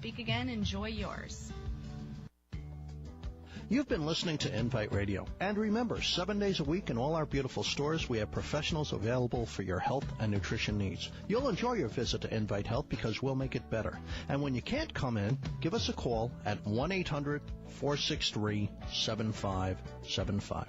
Speak again, enjoy yours. You've been listening to Invite Radio. And remember, 7 days a week in all our beautiful stores, we have professionals available for your health and nutrition needs. You'll enjoy your visit to Invite Health because we'll make it better. And when you can't come in, give us a call at 1-800-463-7575.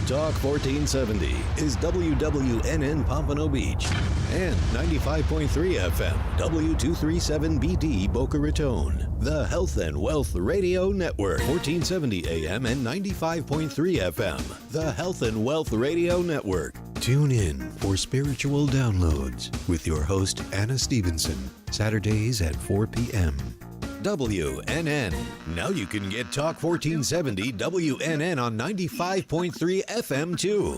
Talk 1470 is WWNN Pompano Beach and 95.3 FM W237BD Boca Raton. The Health and Wealth Radio Network, 1470 AM and 95.3 FM. The Health and Wealth Radio Network. Tune in for spiritual downloads with your host Anna Stevenson, Saturdays at 4 p.m. WNN. Now you can get Talk 1470 WNN on 95.3 FM too.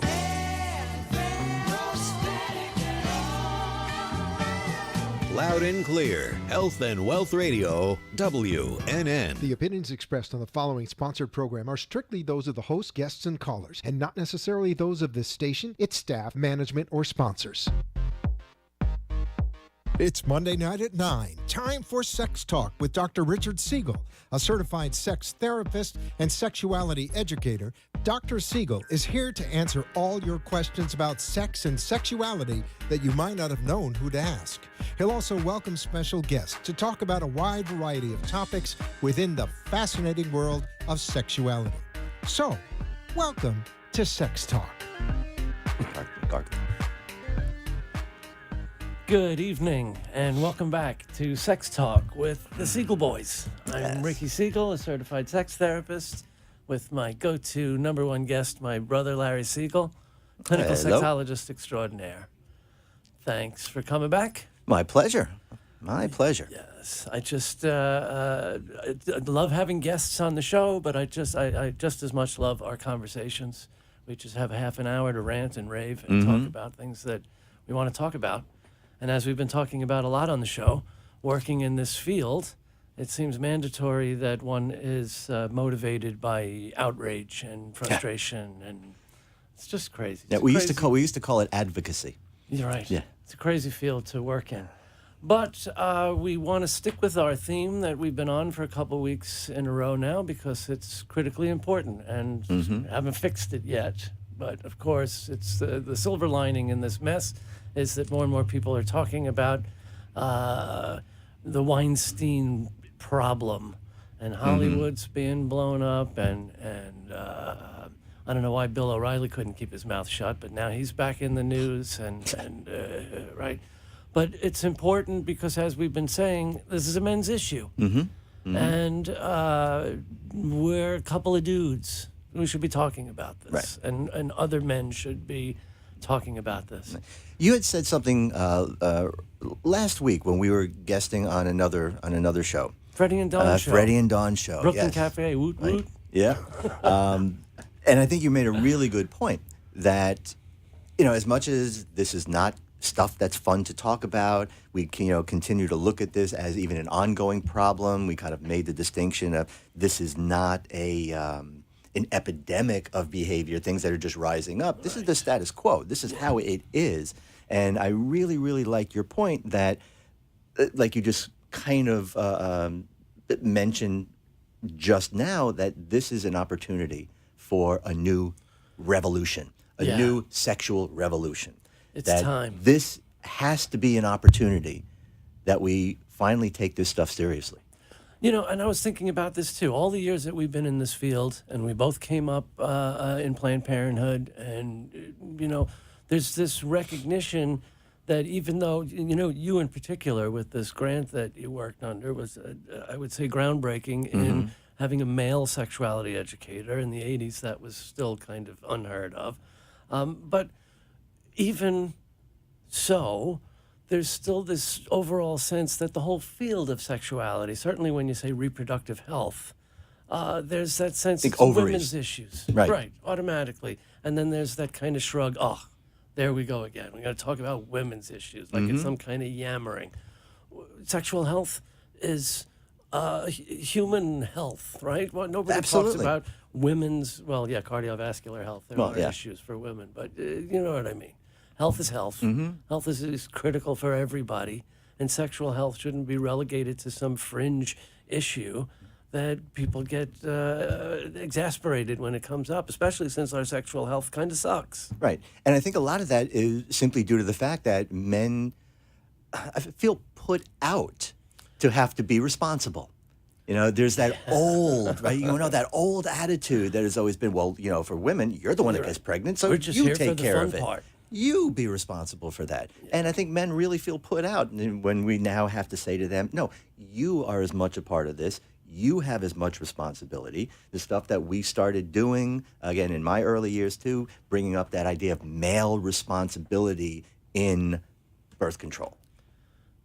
Loud and clear. Health and Wealth Radio, WNN. The opinions expressed on the following sponsored program are strictly those of the host, guests, and callers, and not necessarily those of this station, its staff, management, or sponsors. It's Monday night at 9. Time for Sex Talk with Dr. Richard Siegel, a certified sex therapist and sexuality educator. Dr. Siegel is here to answer all your questions about sex and sexuality that you might not have known who to ask. He'll also welcome special guests to talk about a wide variety of topics within the fascinating world of sexuality. So, welcome to Sex Talk. Good evening, and welcome back to Sex Talk with the Siegel Boys. I'm Ricky Siegel, a certified sex therapist, with my go-to number one guest, my brother Larry Siegel, clinical sexologist extraordinaire. Thanks for coming back. My pleasure. My pleasure. Yes, I just I love having guests on the show, but I just as much love our conversations. We just have a half an hour to rant and rave and talk about things that we want to talk about. And as we've been talking about a lot on the show, working in this field, it seems mandatory that one is motivated by outrage and frustration, and it's just crazy. Yeah, we used to call it advocacy. You're right. Yeah. It's a crazy field to work in. But we want to stick with our theme that we've been on for a couple weeks in a row now because it's critically important, and haven't fixed it yet. But of course, it's the silver lining in this mess is that more and more people are talking about the Weinstein problem, and Hollywood's being blown up, and I don't know why Bill O'Reilly couldn't keep his mouth shut, but now he's back in the news, and right. But it's important because, as we've been saying, this is a men's issue, and we're a couple of dudes. We should be talking about this, right. and other men should be talking about this. You had said something last week when we were guesting on another show. Freddie and Dawn show. Freddie and Dawn show. Brooklyn Cafe. Woot woot. Right. Yeah. And I think you made a really good point that, as much as this is not stuff that's fun to talk about, we can, continue to look at this as even an ongoing problem. We kind of made the distinction of this is not an epidemic of behavior, things that are just rising up. This is the status quo. This is how it is. And I really, really like your point that, like you just kind of mentioned just now, that this is an opportunity for a new revolution, a new sexual revolution. It's time. This has to be an opportunity that we finally take this stuff seriously. And I was thinking about this too. All the years that we've been in this field, and we both came up in Planned Parenthood, and, there's this recognition that even though, you in particular with this grant that you worked under was, I would say, groundbreaking in having a male sexuality educator. In the 80s, that was still kind of unheard of. But even so, there's still this overall sense that the whole field of sexuality, certainly when you say reproductive health, there's that sense of women's issues. Right, automatically. And then there's that kind of shrug, there we go again. We're going to talk about women's issues, like it's some kind of yammering. Sexual health is human health, right? Well, nobody talks about women's, cardiovascular health. There are issues for women, but you know what I mean. Health is health. Health is critical for everybody, and sexual health shouldn't be relegated to some fringe issue that people get exasperated when it comes up, especially since our sexual health kind of sucks. Right. And I think a lot of that is simply due to the fact that men feel put out to have to be responsible. There's that old, right? That old attitude that has always been, for women, you're the one that gets pregnant, so We're just you here take for the care fun of it. part. You be responsible for that. And I think men really feel put out when we now have to say to them, no, you are as much a part of this. You have as much responsibility. The stuff that we started doing, again, in my early years too, bringing up that idea of male responsibility in birth control.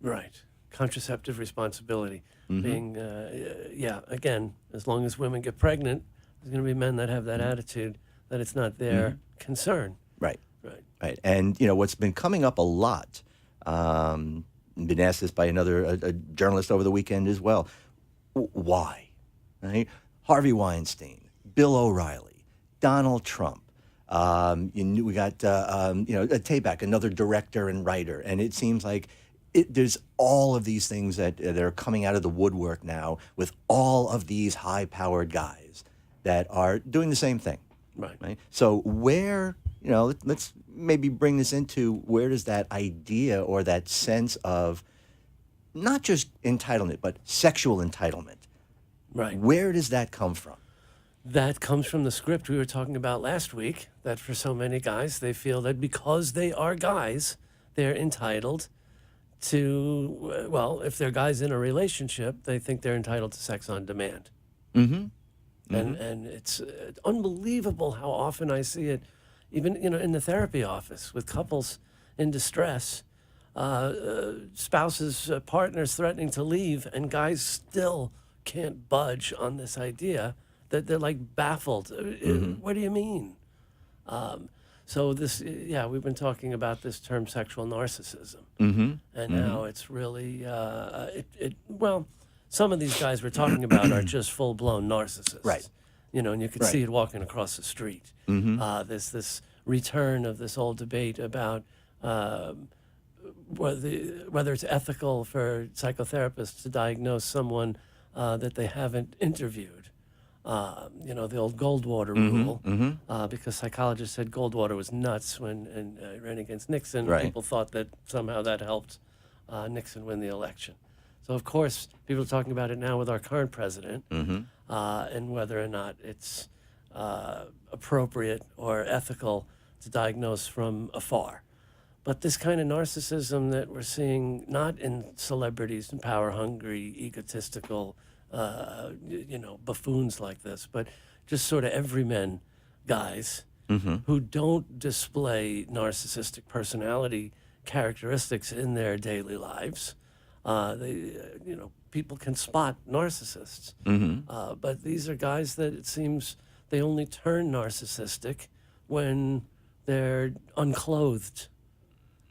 Right. Contraceptive responsibility. Being, again, as long as women get pregnant, there's going to be men that have that attitude that it's not their concern. Right. Right. Right. And, what's been coming up a lot, been asked this by a journalist over the weekend as well. Why? Right? Harvey Weinstein, Bill O'Reilly, Donald Trump. We got, Tabak, another director and writer. And it seems like there's all of these things that are coming out of the woodwork now with all of these high-powered guys that are doing the same thing. Right? So where, let's maybe bring this into where does that idea or that sense of not just entitlement, but sexual entitlement. Right. Where does that come from? That comes from the script we were talking about last week, that for so many guys, they feel that because they are guys, they're entitled to, if they're guys in a relationship, they think they're entitled to sex on demand. And it's unbelievable how often I see it, even, in the therapy office with couples in distress. Spouses, partners threatening to leave, and guys still can't budge on this idea that they're like baffled. What do you mean? So this, we've been talking about this term sexual narcissism, and now it's really, some of these guys we're talking about are just full-blown narcissists, right? And you can see it walking across the street. There's this return of this old debate about whether it's ethical for psychotherapists to diagnose someone that they haven't interviewed. The old Goldwater rule, because psychologists said Goldwater was nuts when he ran against Nixon. Right. People thought that somehow that helped Nixon win the election. So, of course, people are talking about it now with our current president and whether or not it's appropriate or ethical to diagnose from afar. But this kind of narcissism that we're seeing, not in celebrities and power-hungry, egotistical, buffoons like this, but just sort of everymen guys who don't display narcissistic personality characteristics in their daily lives. People can spot narcissists, but these are guys that it seems they only turn narcissistic when they're unclothed.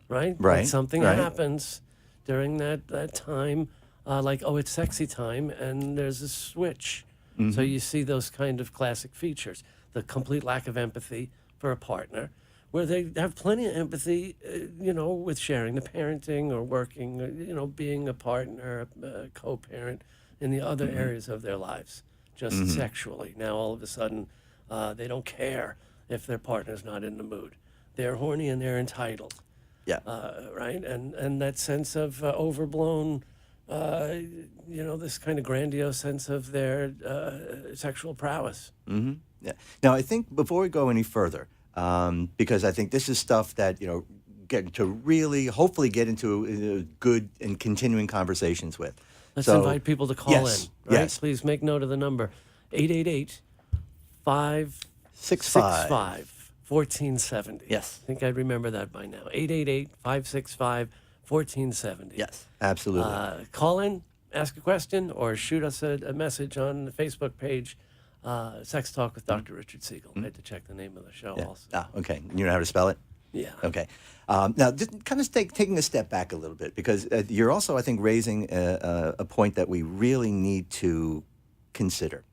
Right? Like something happens during that time, it's sexy time, and there's a switch. So you see those kind of classic features. The complete lack of empathy for a partner, where they have plenty of empathy, with sharing the parenting or working, being a partner, a co-parent in the other areas of their lives, just sexually. Now, all of a sudden, they don't care if their partner's not in the mood. They're horny and they're entitled. Yeah. Right? And that sense of overblown, this kind of grandiose sense of their sexual prowess. Yeah. Now, I think before we go any further, because I think this is stuff that, get to really hopefully get into good and continuing conversations with. Let's invite people to call in. Right? Yes. Please make note of the number, 888-565. 1470. Yes. I think I'd remember that by now. 888-565-1470. Yes, absolutely. Call in, ask a question, or shoot us a message on the Facebook page, Sex Talk with Dr. Richard Siegel. I had to check the name of the show also. Okay. You know how to spell it? Yeah. Okay. Now, just kind of taking a step back a little bit, because you're also, I think, raising a point that we really need to consider.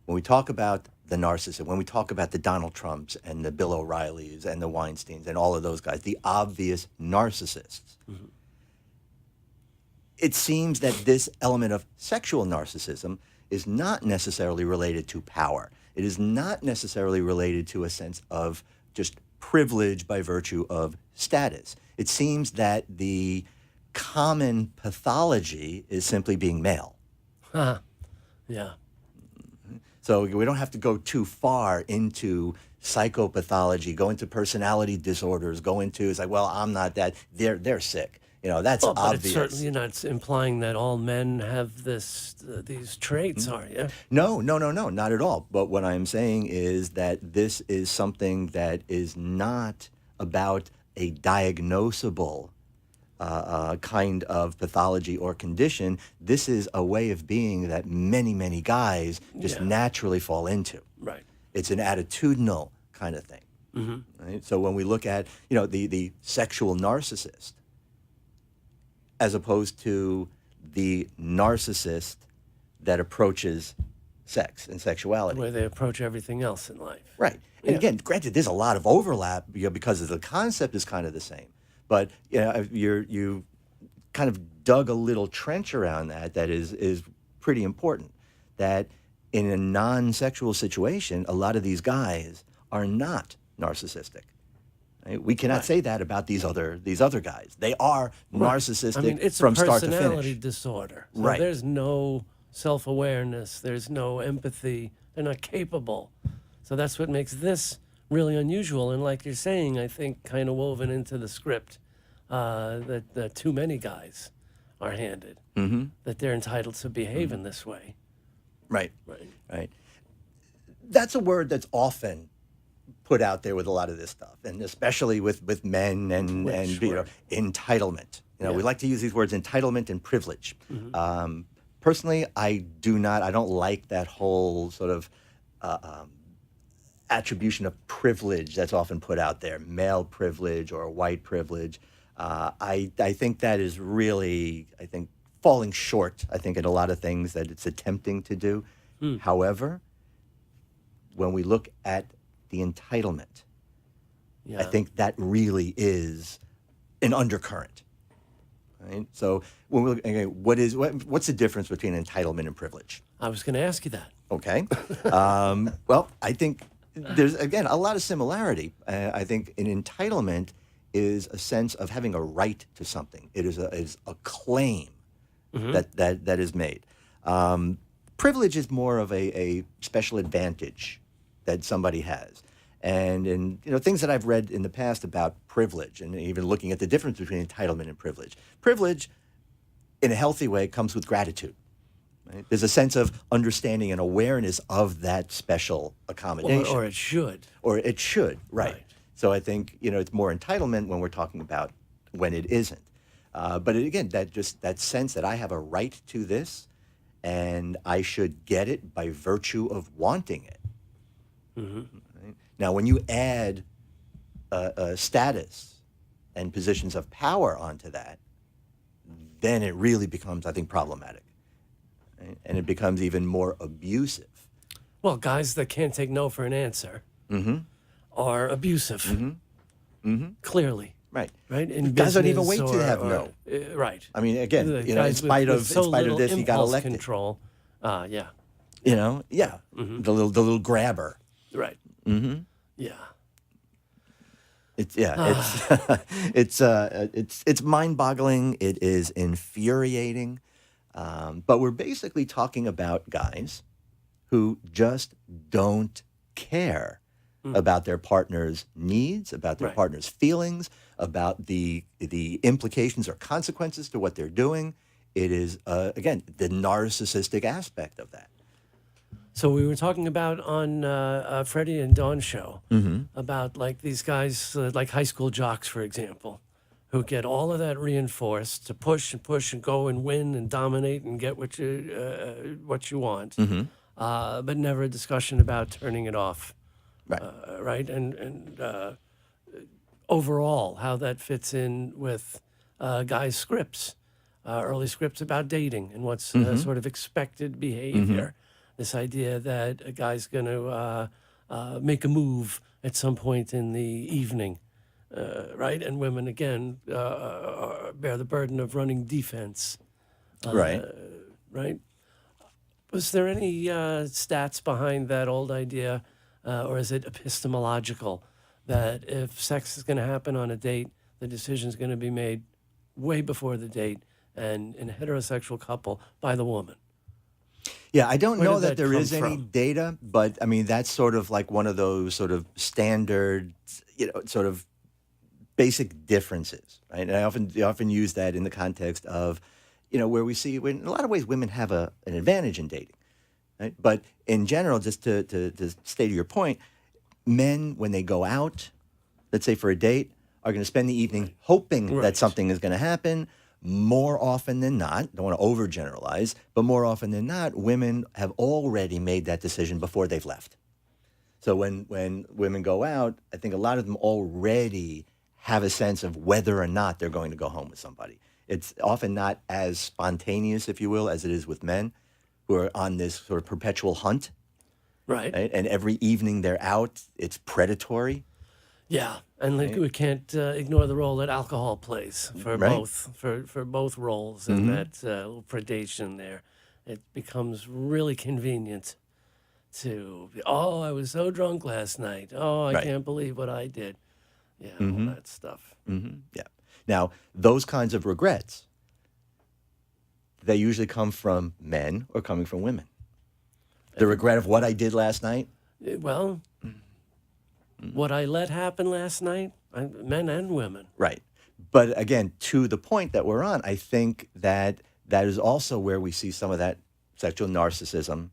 When we talk about the narcissist, when we talk about the Donald Trumps and the Bill O'Reillys and the Weinsteins and all of those guys, the obvious narcissists, it seems that this element of sexual narcissism is not necessarily related to power. It is not necessarily related to a sense of just privilege by virtue of status. It seems that the common pathology is simply being male. Yeah. So we don't have to go too far into psychopathology, go into personality disorders, go into, it's like, well, I'm not that, they're sick. You know, that's But obvious. it's certainly not implying that all men have these traits, are you? No, not at all. But what I'm saying is that this is something that is not about a diagnosable kind of pathology or condition. This is a way of being that many guys just naturally fall into. Right. It's an attitudinal kind of thing. Right? So when we look at, the sexual narcissist, as opposed to the narcissist that approaches sex and sexuality. The way they approach everything else in life. Right. And again, granted, there's a lot of overlap because of the concept is kind of the same. But you kind of dug a little trench around that is pretty important. That in a non-sexual situation, a lot of these guys are not narcissistic. Right? We cannot say that about these other guys. They are narcissistic it's from a start to personality finish. disorder. So Right. There's no self-awareness. There's no empathy. They're not capable. So that's what makes this really unusual. And like you're saying, I think kind of woven into the script that too many guys are handed. That they're entitled to behave in this way. Right. That's a word that's often put out there with a lot of this stuff, and especially with men and entitlement. We like to use these words entitlement and privilege. Personally, I don't like that whole sort of attribution of privilege that's often put out there, male privilege or white privilege. I think that is really, falling short, in a lot of things that it's attempting to do. However, when we look at the entitlement, I think that really is an undercurrent. Right? So when we look, what's the difference between entitlement and privilege? I was going to ask you that. Okay. Well, I think there's, again, a lot of similarity. I think an entitlement is a sense of having a right to something. It is a claim that is made. Privilege is more of a special advantage that somebody has. And in things that I've read in the past about privilege, and even looking at the difference between entitlement and privilege. Privilege, in a healthy way, comes with gratitude. Right? There's a sense of understanding and awareness of that special accommodation. Or it should. Or it should, right. So I think, it's more entitlement when we're talking about when it isn't. But again, that sense that I have a right to this and I should get it by virtue of wanting it. Right? Now, when you add status and positions of power onto that, then it really becomes, I think, problematic. Right? And it becomes even more abusive. Well, guys that can't take no for an answer are abusive. Clearly. Right. In guys don't even business wait to have no. Right. I mean, again, The in guys spite with of so little this, he got impulse elected. Control. Yeah. The little grabber. Right. Yeah. It's mind-boggling. It is infuriating. But we're basically talking about guys who just don't care about their partner's needs, about their partner's feelings, about the implications or consequences to what they're doing. It is, again, the narcissistic aspect of that. So we were talking about on Freddie and Dawn's show about like these guys, like high school jocks, for example, who get all of that reinforced to push and push and go and win and dominate and get what you want, but never a discussion about turning it off. Right. And overall, how that fits in with guys' scripts, early scripts about dating and what's sort of expected behavior. This idea that a guy's going to make a move at some point in the evening, right? And women, again, bear the burden of running defense. Right. Right? Was there any stats behind that old idea, or is it epistemological, that if sex is going to happen on a date, the decision is going to be made way before the date, and in a heterosexual couple by the woman? Yeah, I don't Where know did that that there come is any from? data, but I mean, that's sort of like one of those sort of standard, sort of basic differences, right? And I often use that in the context of, where we see, in a lot of ways, women have an advantage in dating, right? But in general, just to stay to your point, men, when they go out, let's say for a date, are going to spend the evening hoping that something is going to happen. More often than not, don't want to overgeneralize, but more often than not, women have already made that decision before they've left. So when women go out, I think a lot of them already have a sense of whether or not they're going to go home with somebody. It's often not as spontaneous, if you will, as it is with men who are on this sort of perpetual hunt. Right. And every evening they're out, it's predatory. Yeah, and we can't ignore the role that alcohol plays for both for both roles in that little predation there. It becomes really convenient to be, I was so drunk last night. Oh, I can't believe what I did. Yeah, all that stuff. Yeah. Now, those kinds of regrets, they usually come from men or coming from women. The regret of what I did last night. Well, what I let happen last night, men and women. Right. But again, to the point that we're on, I think that is also where we see some of that sexual narcissism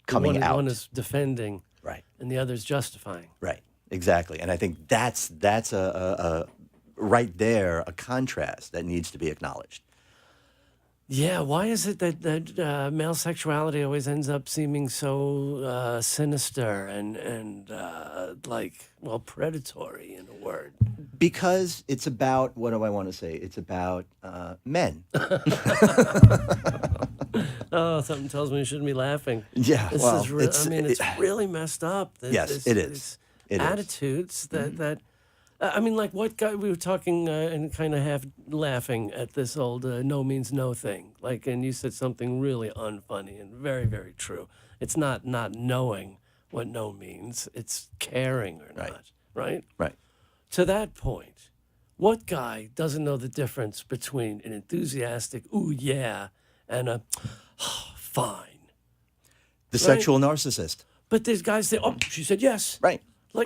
coming out. One is defending, right, and the other is justifying. Right. Exactly. And I think that's a right there, a contrast that needs to be acknowledged. Yeah, why is it that male sexuality always ends up seeming so sinister and predatory, in a word? Because it's about, what do I want to say? It's about men. Oh, something tells me you shouldn't be laughing. Yeah, it's really messed up. Yes, it is. Attitudes that like what guy, we were talking and kind of half laughing at this old no means no thing. And you said something really unfunny and very, very true. It's not knowing what no means. It's caring or not, right? Right. To that point, what guy doesn't know the difference between an enthusiastic, ooh, yeah, and a, fine? The sexual narcissist. But there's guys say, oh, she said yes. Right.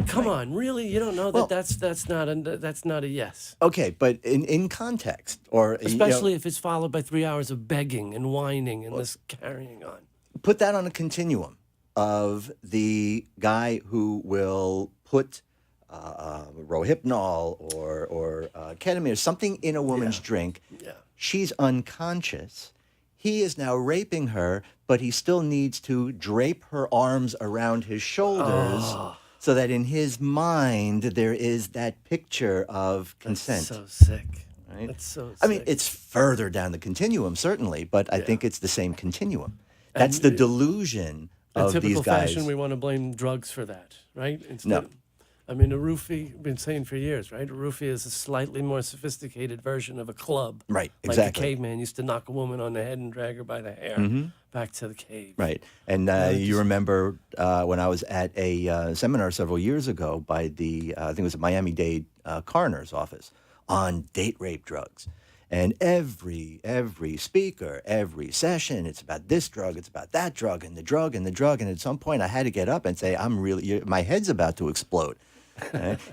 Come on, really? You don't know that that's not a yes. Okay, but in context, or especially if it's followed by 3 hours of begging and whining and this carrying on. Put that on a continuum of the guy who will put Rohypnol or ketamine or something in a woman's drink. Yeah. She's unconscious. He is now raping her, but he still needs to drape her arms around his shoulders. So that in his mind, there is that picture of consent. That's so sick. Right? That's so sick. I mean, it's further down the continuum, certainly, but I think it's the same continuum. That's the delusion of these guys. In typical fashion, we want to blame drugs for that, right? No. I mean, a roofie, we've been saying for years, right? A roofie is a slightly more sophisticated version of a club. Right, like exactly. Like a caveman used to knock a woman on the head and drag her by the hair back to the cave. Right. And you remember when I was at a seminar several years ago by the, I think it was a Miami-Dade coroner's office on date rape drugs. And every speaker, every session, it's about this drug, it's about that drug, and the drug, and the drug. And at some point, I had to get up and say, my head's about to explode.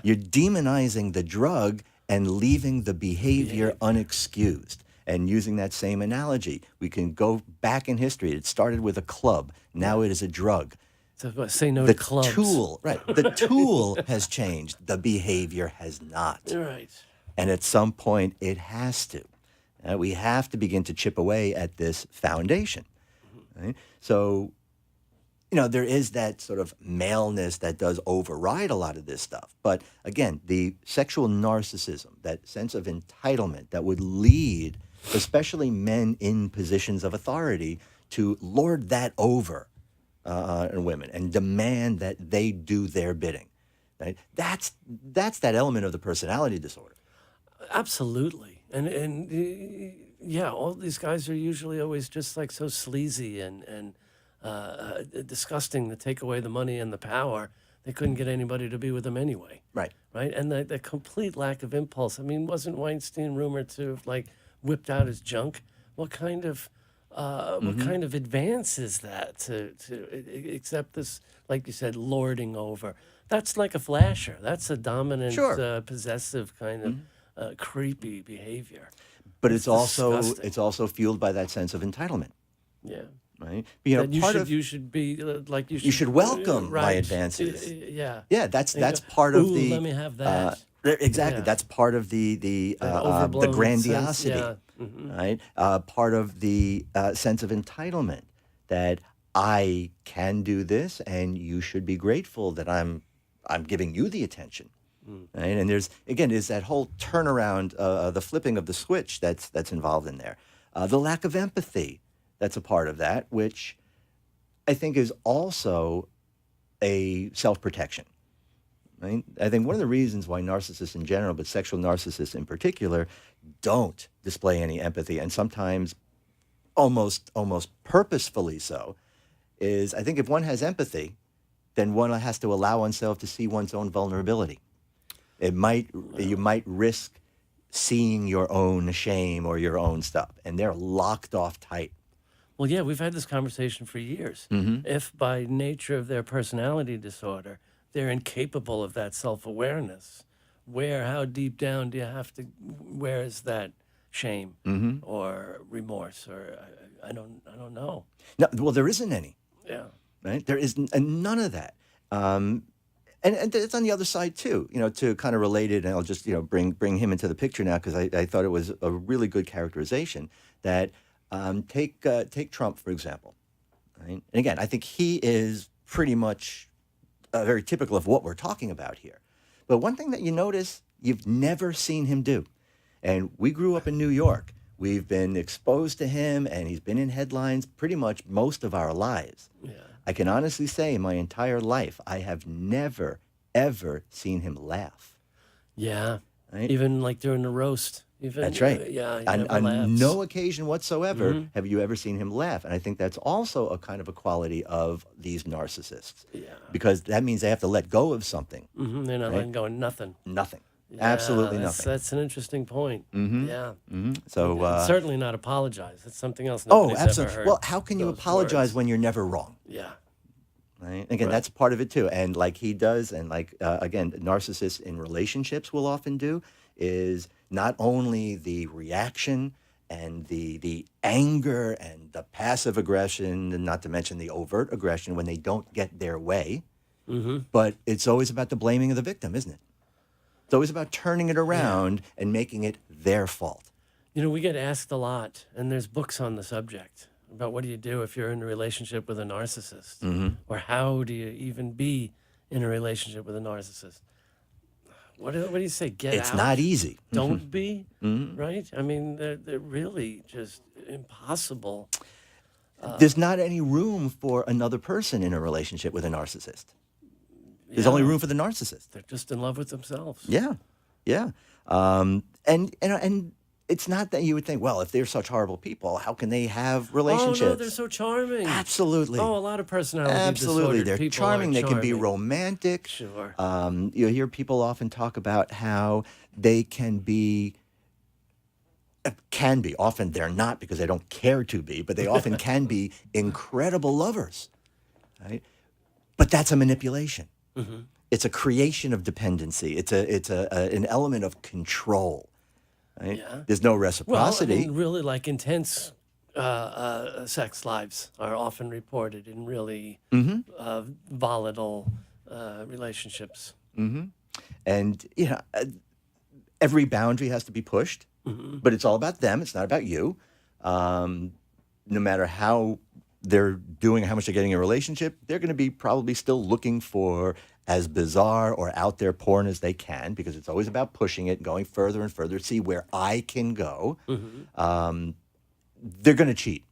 You're demonizing the drug and leaving the behavior unexcused. And using that same analogy, we can go back in history. It started with a club. Now it is a drug. So say no to clubs. The tool has changed. The behavior has not. Right. And at some point, it has to. We have to begin to chip away at this foundation. Right? So, there is that sort of maleness that does override a lot of this stuff. But again, the sexual narcissism, that sense of entitlement that would lead, especially men in positions of authority, to lord that over on women and demand that they do their bidding. Right? That's that element of the personality disorder. Absolutely. And yeah, all these guys are usually always just like so sleazy and disgusting to take away the money and the power. They couldn't get anybody to be with them anyway. Right. Right. And the complete lack of impulse. I mean, wasn't Weinstein rumored to have like whipped out his junk? What kind of advance is that to accept this, like you said, lording over? That's like a flasher. That's a dominant, possessive kind of creepy behavior. But it's also disgusting. fueled by that sense of entitlement. Yeah. Right. You should be like you should welcome my right. advances. Yeah. Yeah. That's part of the. Let me have that. Exactly. Yeah. That's part of the overblown grandiosity. sense, yeah. Mm-hmm. Right. Part of the sense of entitlement that I can do this, and you should be grateful that I'm giving you the attention. Right? And there's that whole turnaround, the flipping of the switch that's involved in there. The lack of empathy that's a part of that, which I think is also a self-protection. Right? I think one of the reasons why narcissists in general, but sexual narcissists in particular, don't display any empathy, and sometimes almost purposefully so, is I think if one has empathy, then one has to allow oneself to see one's own vulnerability. You might risk seeing your own shame or your own stuff, and they're locked off tight. Well, yeah, we've had this conversation for years. Mm-hmm. If by nature of their personality disorder, they're incapable of that self-awareness, how deep down do you have to, where is that shame or remorse or I don't know. No, well, there isn't any. Yeah. Right? There is none of that. And it's on the other side too, to kind of relate it, and I'll just, bring him into the picture now because I thought it was a really good characterization that take Trump, for example. Right? And again, I think he is pretty much very typical of what we're talking about here. But one thing that you notice you've never seen him do, and we grew up in New York. We've been exposed to him, and he's been in headlines pretty much most of our lives. Yeah. I can honestly say in my entire life, I have never, ever seen him laugh. Yeah. Right? Even like during the roast. That's right. Yeah. On no occasion whatsoever have you ever seen him laugh. And I think that's also a kind of a quality of these narcissists. Yeah. Because that means they have to let go of something. Mm-hmm. They're not letting go of nothing. Nothing. Yeah, Absolutely nothing. That's an interesting point. Mm-hmm. Yeah. Mm-hmm. So certainly not apologize. That's something else Oh, nobody's absolutely. ever heard. Well, how can you those apologize words. when you're never wrong? Yeah. Right? Again, Right. that's part of it too. And like he does, and like, again, narcissists in relationships will often do, is not only the reaction and the anger and the passive aggression, and not to mention the overt aggression when they don't get their way, but it's always about the blaming of the victim, isn't it? It's always about turning it around and making it their fault. We get asked a lot, and there's books on the subject about what do you do if you're in a relationship with a narcissist, or how do you even be in a relationship with a narcissist? What do you say? Get out? It's not easy. Don't be, right? I mean, they're really just impossible. There's not any room for another person in a relationship with a narcissist. There's only room for the narcissist. They're just in love with themselves. Yeah, yeah. And it's not that you would think, well, if they're such horrible people, how can they have relationships? Oh, no, they're so charming. Absolutely. Oh, a lot of personality Absolutely. disordered They're people charming. are They can be charming. romantic. Sure. You hear people often talk about how they can be, often they're not because they don't care to be, but they often can be incredible lovers, right? But that's a manipulation. It's a creation of dependency. It's an element of control. Right? Yeah. There's no Well, I reciprocity. mean, really, like intense sex lives are often reported in really volatile relationships. And every boundary has to be pushed, but it's all about them. It's not about you. No matter how they're doing, how much they're getting in a relationship, they're going to be probably still looking for as bizarre or out there porn as they can, because it's always about pushing it, going further and further, see where I can go. They're going to cheat.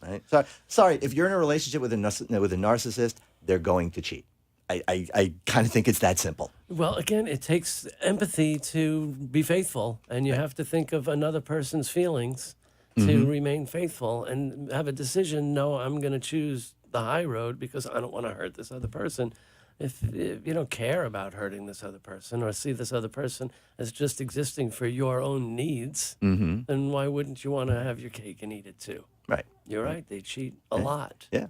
Right? Sorry, if you're in a relationship with a narcissist, they're going to cheat. I kind of think it's that simple. Well, again, it takes empathy to be faithful, and you have to think of another person's feelings to remain faithful and have a decision. No, I'm going to choose the high road because I don't want to hurt this other person. If you don't care about hurting this other person or see this other person as just existing for your own needs, then why wouldn't you want to have your cake and eat it too? Right. You're right. They cheat a lot. Yeah.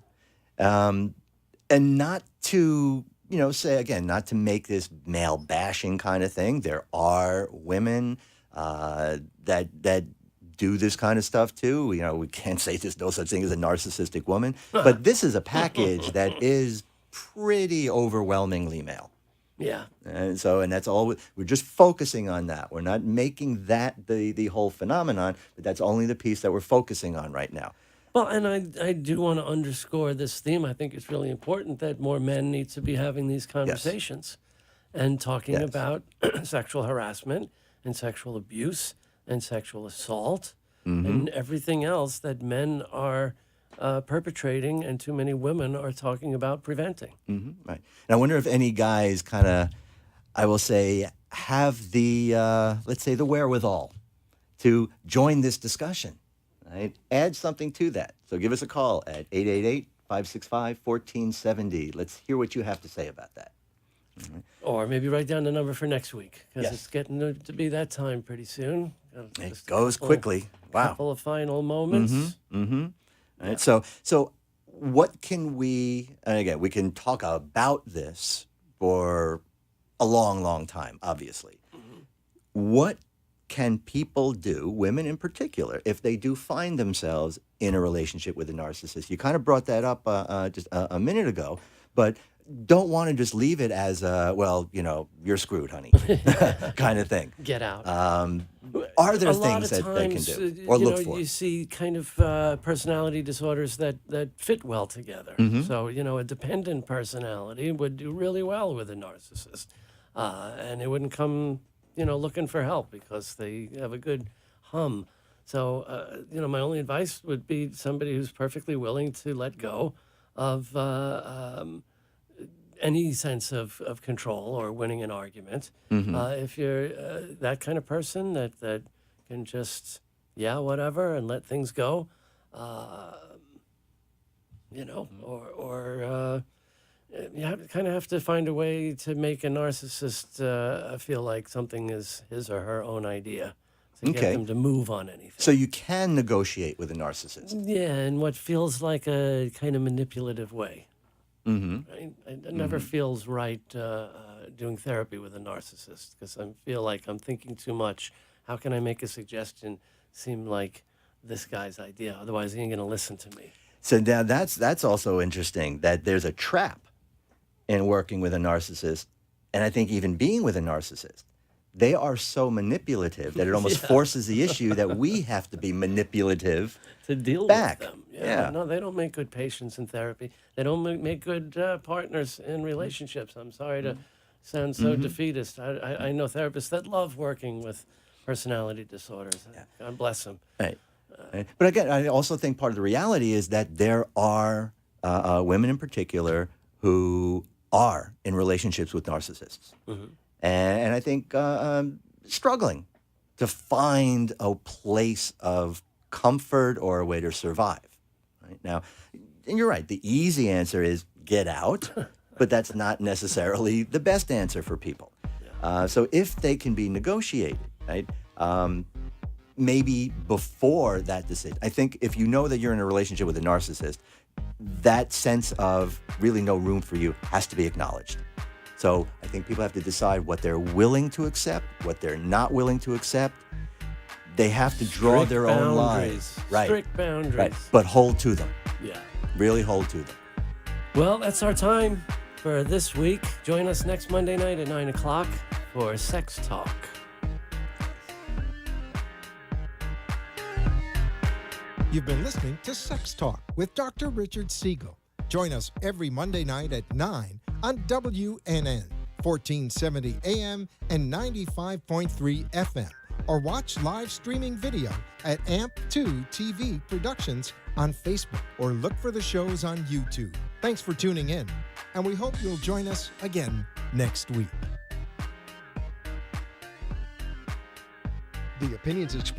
And not to, say again, not to make this male bashing kind of thing. There are women that do this kind of stuff too. We can't say there's no such thing as a narcissistic woman, but this is a package that is pretty overwhelmingly male. Yeah. And that's all. We're just focusing on that. We're not making that the whole phenomenon, but that's only the piece that we're focusing on right now. Well, and I do want to underscore this theme. I think it's really important that more men need to be having these conversations and talking about sexual harassment and sexual abuse and sexual assault and everything else that men are perpetrating and too many women are talking about preventing. Right. And I wonder if any guys kind of, I will say, have the, let's say, the wherewithal to join this discussion. Right? Add something to that. So give us a call at 888-565-1470. Let's hear what you have to say about that. Or maybe write down the number for next week because Yes. it's getting to be that time pretty soon. It goes quickly. Wow. Couple of final moments. All right. So what can we, and again, we can talk about this for a long, long time, obviously. What can people do, women in particular, if they do find themselves in a relationship with a narcissist? You kind of brought that up just a minute ago, but don't want to just leave it as, you're screwed, honey, kind of thing. Get out. Are there a things lot of that they can times, do or look for? You see kind of personality disorders that fit well together. So, a dependent personality would do really well with a narcissist. And it wouldn't come, looking for help because they have a good hum. So, my only advice would be somebody who's perfectly willing to let go of any sense of control or winning an argument. If you're that kind of person that can just, whatever, and let things go, or you kind of have to find a way to make a narcissist feel like something is his or her own idea to get them to move on anything. So you can negotiate with a narcissist. Yeah, in what feels like a kind of manipulative way. Right? It never feels right doing therapy with a narcissist because I feel like I'm thinking too much. How can I make a suggestion seem like this guy's idea? Otherwise, he ain't going to listen to me. So now that's also interesting that there's a trap in working with a narcissist, and I think even being with a narcissist. They are so manipulative that it almost forces the issue that we have to be manipulative to deal back. with them. Yeah. No, they don't make good patients in therapy. They don't make good partners in relationships. I'm sorry to sound so defeatist. I know therapists that love working with personality disorders. God bless them. Right. But again, I also think part of the reality is that there are women in particular who are in relationships with narcissists. And I think struggling to find a place of comfort or a way to survive. Right? Now, and you're right, the easy answer is get out, but that's not necessarily the best answer for people. So if they can be negotiated, right, maybe before that decision. I think if you know that you're in a relationship with a narcissist, that sense of really no room for you has to be acknowledged. So I think people have to decide what they're willing to accept, what they're not willing to accept. They have to draw Strict their own lines. Right. Strict boundaries. Right. But hold to them. Yeah. Really hold to them. Well, that's our time for this week. Join us next Monday night at 9 o'clock for Sex Talk. You've been listening to Sex Talk with Dr. Richard Siegel. Join us every Monday night at 9 on WNN, 1470 AM and 95.3 FM. or watch live streaming video at AMP2 TV Productions on Facebook or look for the shows on YouTube. Thanks for tuning in, and we hope you'll join us again next week. The opinions expressed